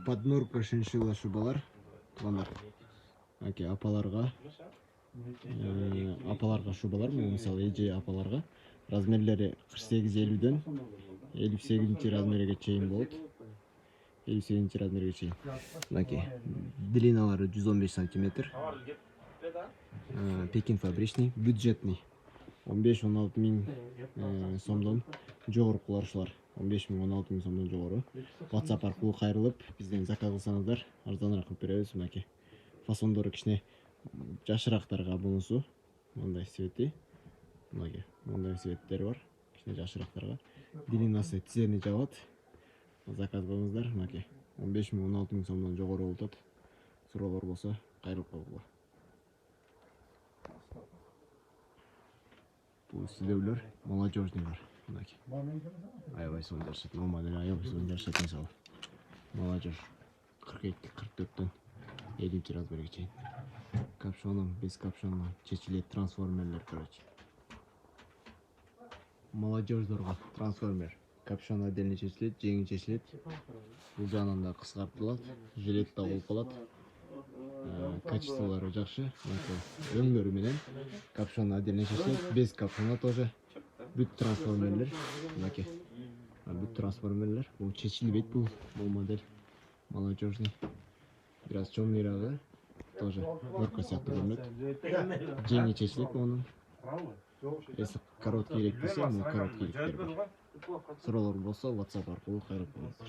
поднорка шиншилла шубалар туугандар. Аке апаларга шубалар, мисалы эже апаларга размерлери 48-50ден 58 размерге чейин болот. 58 размерге чейин. Аке длиналары 115 сантиметр. Пекин фабричный, бюджетный. 15-16 миң сомдон жогорукулар ушулар. 15 миң 16 миң сомдон жогору. WhatsApp аркылуу кайрылып, бизден заказ кылсаңыздар, арзаныраак кылып беребиз. Мынакей. Фасондору кичине жашырактарга бунусу. Мындай цвети. Мынакей. Мындай цветтери бар. Кичине жашырактарга. Длинасы тизени жабат. Заказ кылыңыздар. Мынакей. 15 миң 16 миң сомдон жогору болот. Суроолор болсо, кайрылып койгула. Бул сүйлөөлөр молодежныйлар. Мынакей. Аябай сонун жашат. Нормально аябай сонун жашат мисалы. Молодежь 42-44дөн 50 размерге чейин. Капшоном, без капшона чечилет трансформерлер, короче. Молодежьдорго трансформер. Капшон отдельно чечилет, жеңи чечилет. Бул жагынан да кыскартылат, жилет да болуп калат. Качестволору жакшы. Өңдөрү менен капшон отдельно чечилет, без капшона тоже. Бүт трансформерлер. Мынакей. Бүт трансформерлер. Бул чечилбейт бул модель. Молодежный. Biraz чоңуйрагы тоже горка сыяктуу көрүнөт. Жеңи чечилет онун. Если короткий керек десе, короткийликтер бар. Суроолор болсо WhatsApp аркылуу кайрылып коюңуздар.